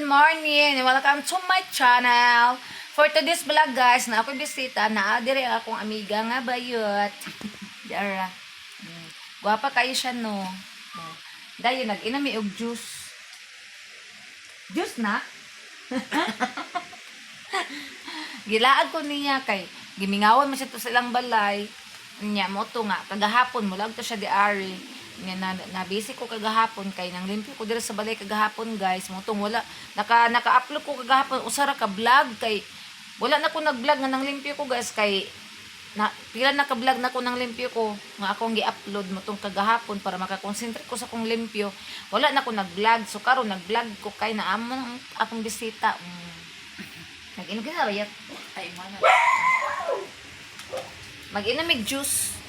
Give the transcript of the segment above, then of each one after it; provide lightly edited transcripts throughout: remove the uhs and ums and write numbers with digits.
morning! Welcome to my channel. For today's vlog guys, na ako bisita, naadiri akong amiga nga bayot. Dara. Gwapa kayo siya no. Dayo nag-inami og juice. Juice na? Gilaag ko niya kay gimingawan mo siya to sa ilang balay. Nya mo to nga kagahapon mo lang to siya di ari. Nga na busy ko kagahapon kay nang limpyo ko dira sa balay kagahapon guys. Mo tong wala naka-upload ko kagahapon usara ka vlog kay wala na ko nag-vlog nga nang limpyo ko guys kay pila naka-vlog na ko nang limpyo ko nga akong gi-upload mo tong kagahapon para makakonsentrate ko sa akong limpyo. Wala na ko nag-vlog so karon nag-vlog ko kay naamo ng akong bisita. Nag-inom ka na bayat. Ay mo na. Mag-inom mig juice.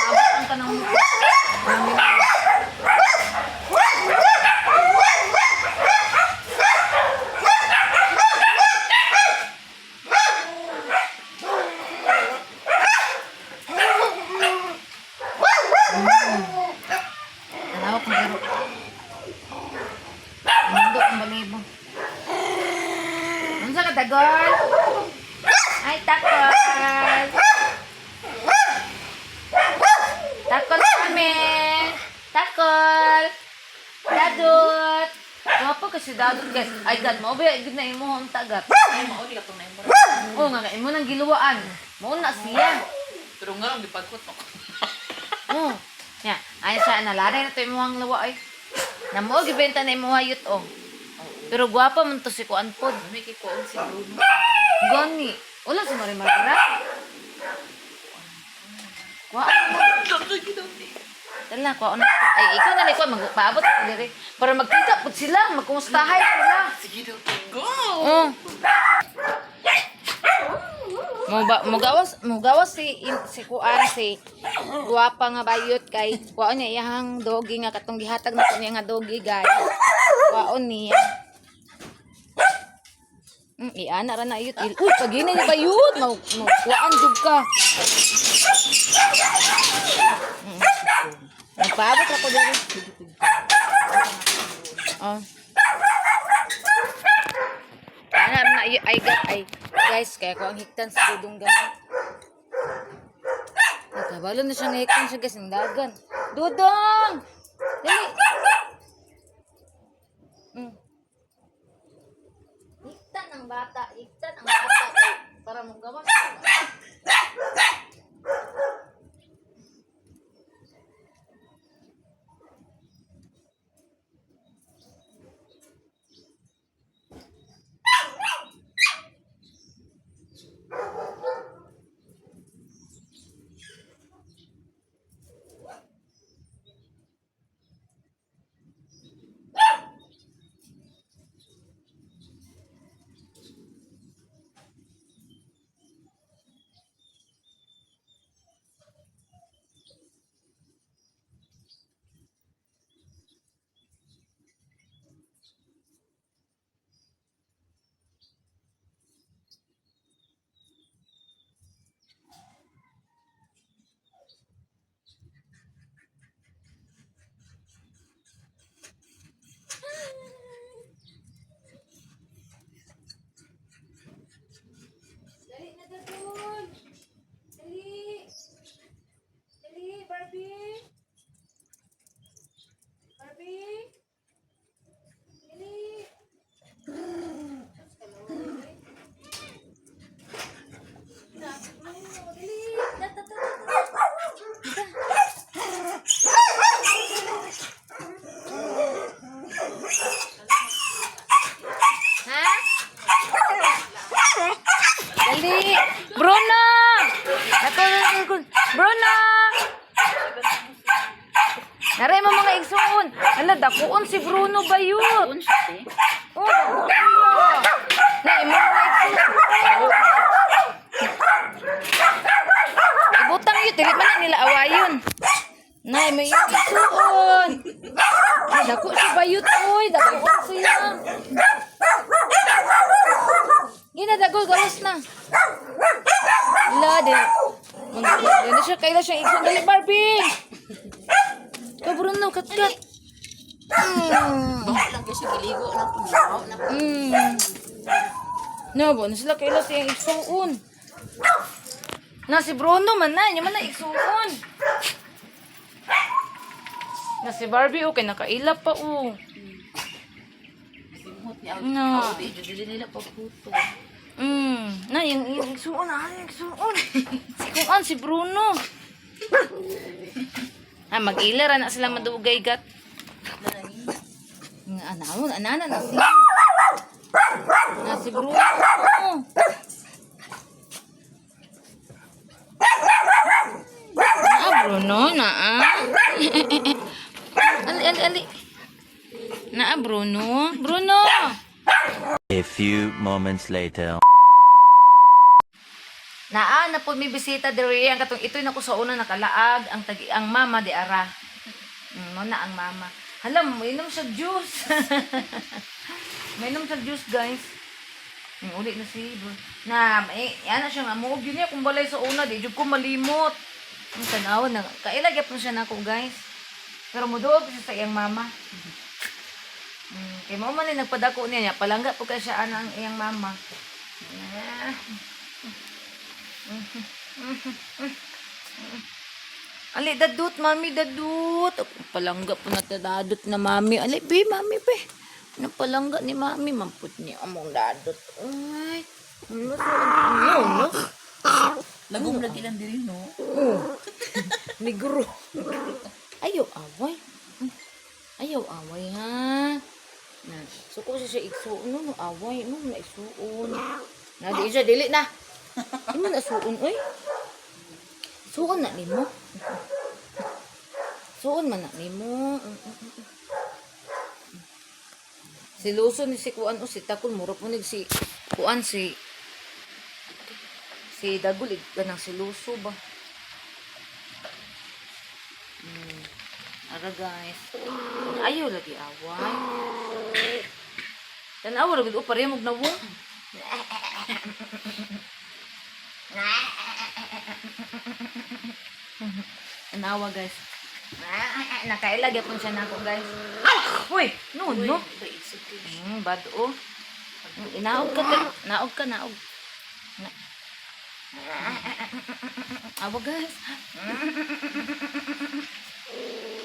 Umabot ang tanong mo. Tanawak mo ero. Nindot ang balibo. Ano sa katagol? Ay, takol! Takol kami! Takol! Dadot! Gwapo kasi dadot guys. Ay, God, maubaya, gid na imo ang tagat. Ay, mauli ka itong naimura. Oo nga, imo nang giluwaan. Mauna siya. Pero nga lang, gipagkot mo. Oo. Yan, ay siya, nalaray na ito imo ang luwa ay. Namo, gibenta na imo hayot oh. Pero gwapa man to si Kuan Pod. May kikuon si Bruno. Gani. Wala si Marimar Dira. Kuan mo. Dala, kuan na. Ay, ikaw na ni kuan magpaabot ako diri para magkita pud sila, magkumustahay sila. Sige daw. Go! Oh. Mugawas si Kuan si guwapa nga bayot kay kuan niya iyang dogi nga katong gihatag na niya nga dogi guys. Kuan niya. Iana ra na yut. Uy, pagini ni bayut. Kuan jud ka. Nagpaabot ako diri. Oh. Ana na ay guys kaya ko ang hiktan sa dudong gamit. Nakabalo na siya ng hiktan siya guys ng dagan. Dudong! Dali! Hiktan ang bata para mong gawas. Bruno! Bruno! Naray mo mga igsuon. Hala, dakuon si Bruno ba yun? Dakuon siya, eh. Oh, dakuon siya. Nay, mo mga igsuon. Ibutang yun, tilit man nila awayon. Nay, may igsuon. Ay, dako si Bayut, oy. Dakuon siya. Ginadagol, gawas na. Hala, din. Hindi na siya, kailan siya igsuon. Dali, Barbie! Bruno, katkat. Bawa lang kasi giligo na ko. Bawa na ko. Nabo, na sila kaila tiyang igsuon. Na si Bruno man na, niya man na igsuon. Na si Barbie, okay, nakaila pa, Simot niya. No. Dili nila pagputo. Na, yung igsuon, yung igsuon. Si Kuan, si Bruno. Mag-ila na sila madugay gat. Anana na sila. Na si Bruno. Bruno, Ali. Bruno. Bruno. A few moments later. Na po may bisita diri ang katong ito'y nako sa una nakalaag ang mama di ara. Mo na ang mama. Halam, inom sa juice. Mainom sa juice, guys. Uli na si na ana siya nga mo gyud niya kung balay sa una di jud ko malimot. Ang tanaw na kailagay po siya nako, guys. Pero muduog siya sa iyang mama. Kay mo man nagpadako niya palangga po kay siya ana ang iyang mama. Ali, dadut, mami, dadut. Palangga po na dadut na mami. Ali, mami, napalangga ni mami. Mamput niya among dadut. Ay, no. Lagom lagi lang diri no. Negro. Ayaw away, ha. Na, suko siya igsuon, no, away, no, na igsuon. Na, di siya, dili na. Di mo na suon, oy. Suon na nimo. Suon man na nimo. Si Luso ni si Kuan o si Takul murap mo si Kuan si Dagul ganang si Luso ba. Ara guys. Ayaw lagi away. Tanaw ra gud o pare mog nawong. Anawa guys. Nakailagay po siya nako guys. Uy, no. Bad o. Inaog ka. Naog. Awa guys.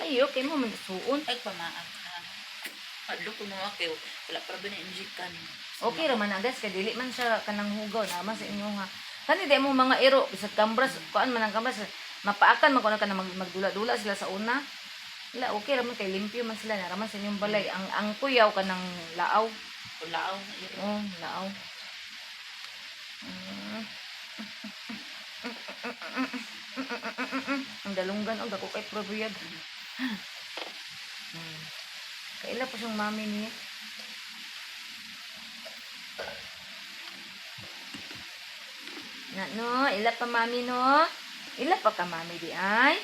Ay, okay mo magsuon. Ay pamaak ha. Adlo ko mga kayo. Wala para ba na injikan. Okay ra man na guys, kay dili man siya kanang hugaw naman sa inyo ha. Kani di mo mga iro bisag kambras, kuan man ang kambras, mapaakan man kuno ka na magdula-dula sila sa una. Wala okay ra man kay limpyo man sila naraman sa inyong balay. Ang kuyaw kanang laaw. Laaw. Laaw. Ang dalunggan og dako kay probiyad. Kaila pa siyang mami niya. No, ila pa mami no. Ila pa ka mami di ay.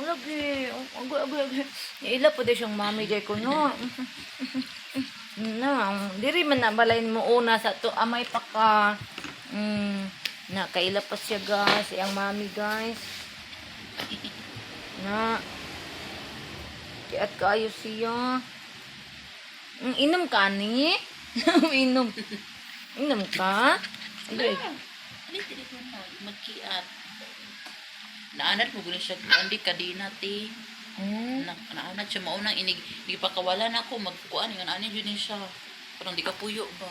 Lagi, agoy. Ila pa di siyang mami di ko no. Diri man na balayin mo una sa to amay pa ka. Na kaila pa siya guys, iyang mami guys. Na kiat kayo siya. Inom ka ni? Inom ka? Ay. Dili ko na magkiat. Naanat mo gani siya hindi kadina ti. Naanat siya maunang inig di pa kawalan ako magkuan nga ani jud ni siya. Parang di ka puyo ba.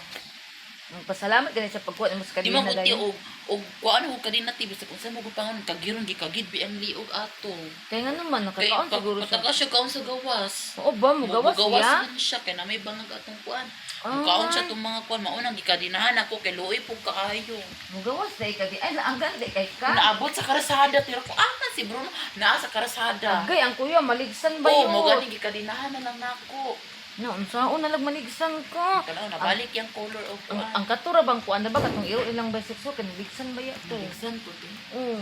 Pasalamat din sa pagkuha mo sa Di kanina man na uti dayon. og kuan ko kadina ti bisag unsa mo gupangon kagiron gikagid bi ang liog ato. Kaya nga naman, nakakaon siguro siya. Pataka siya kaon sa gawas. Oo ba, mugawas siya? Mugawas man siya kay na may bangag atong kuan. Kaon siya tong mga kuan maunang gikadinahan ako kay luoy pug kaayo. Mugawas day ka di. Ay, naagan day kay ka. Naabot sa karasada tira ko si Bruno naa sa karasada. Agay, ang kuya, maligsan ba Oo, yun? mo gani gikadinahan na lang nako. No, unsaon na lang maligsan ka. Kanaw nabalik yung color of kuan. Ang katura bang kuan na ba katong iro ilang bisexual kaniligsan ba ya to? Ligsan po din. Oo.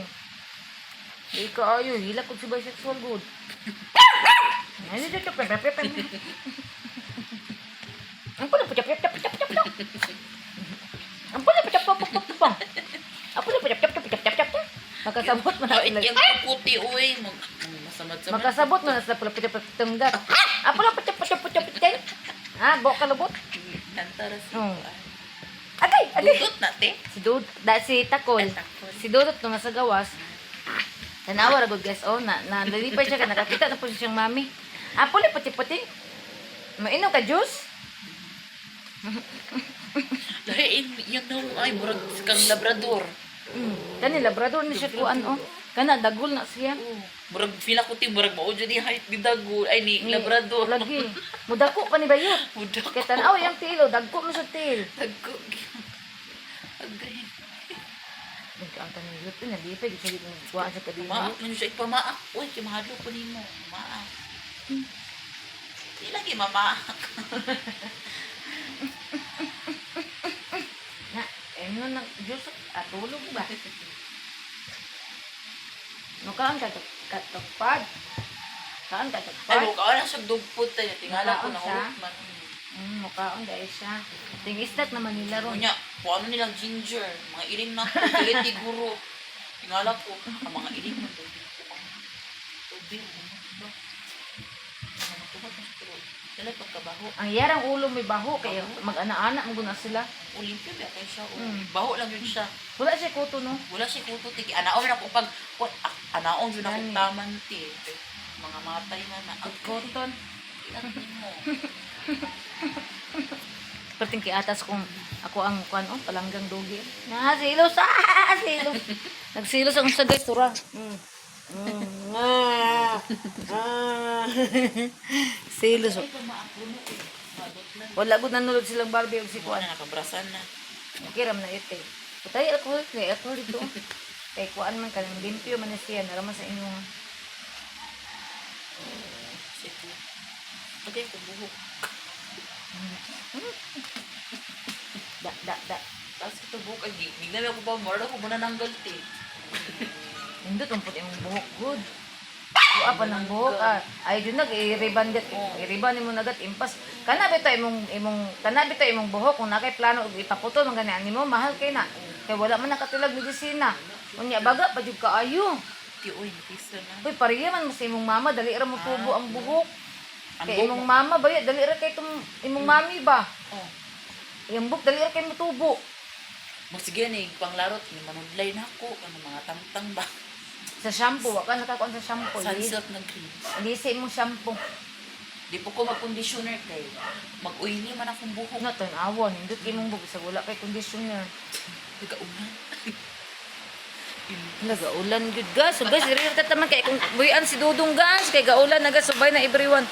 Di ka ayo, hila ko si bisexual good. Ay, di ka pepe. Ang pala pap. Ang pala pap. Ako na pap. Nakasabot man Ay, na yung puti uy, masamad Magkasabot mo na sila pula pitapitunggat. Ah, pula pitapitapitapitapitay. Ah, buhok kalubot. Nantaras. Agay, agay. Dudot na, te. Si Takol. Takol. Si Dudot nung nasa gawas. Tanawa ragod guys. Oh, nalipay siya. Nakakita na po siyang mami. Ah, puli puti-puti. Mainom ka juice? Dahil yung daw ay murag kang labrador. Kani labrador ni siya kuan oh. Kana dagol na siya. Murag feel ako ti murag mao jud height ni dagol ay ni labrador. Lagi. Mudako pa ni bayot. Mudako. Kaya tanaw yung tilo, dagko mo sa til. Dagko. Agay. Nagkaanta ni Yut, nalipay, di siya dito nagkuhaan sa kadino. Maak lang siya ipamaak. Uy, kimahadlo ko nimo. Maak. Di lagi mamaak. Na, ano nang Diyos, atulog ba? Mukaan ka katagpad. Kaan ka Ay, tagpad. mukha na sa dugpot tayo. Tingala ko na Mukhaon siya? hulot man. Mukaan dahil siya. Ting-istat naman nila ron. Kunya, kung ano nilang ginger, mga iring na ko, kilit ni guro. Tingala ko, ang mga iring na ko. Tubig, sila pagkabaho. Ang yarang ulo may baho, kaya mag-ana-ana mo guna sila. Olimpia ba kayo siya? Baho lang yun siya. Wala siya kuto, no? Wala si kuto tiki. Anaon na ko pag, anaon yun ako Gani. taman ti. Mga matay na na. Ang Cotton. Tinatin mo. Perting kay atas kung ako ang kuan oh, palanggang dogi. Na silos silos. Nagsilos ang sa guys tura. Silos. Oh. Wala gud nanulod silang Barbie og si Kuha kuan. na nakabrasan na. Kiram na ite. Patay ako kay ako dito. Kay kuan man kanang limpyo man na siya naraman sa inyong Sige. Okay, kubuhok. da. Tapos ito buhok, ay gignan ako pa, mara ko muna nanggal ti. Nindot ang puti mong buhok good. Kuha pa ng buhok ah. Ay dun nag-i-ribbon dit. I-ribbon mo nagat impas. Kanabi to imong buhok kung nakay plano og ipaputol man gani animo mahal kay na. Kay wala man nakatilag medisina. Unya baga pa jud kaayo. Ti oy, pisa na. Uy pareha man mo sa imong mama dali ra mo tubo ang buhok. Ang Kay imong mama ba dali ra kay imong mami ba. Oh. Yung buhok dali ra kay mo tubo. Sige ni panglarot ni manudlay na ako ano mga tangtang ba. Sa shampoo, wa ka nakakuan sa shampoo. Sunsilk na cream. Hindi sa imong shampoo. Di po ko mag-conditioner kay mag-oily man akong buhok. No, tan-awon. Hindot imong buhok sa wala kay conditioner. Nagaunan. Nagaulan gud gas. So guys, diri ta taman kay kung buyan si Dudong gas kay gaulan na gas subay na everyone.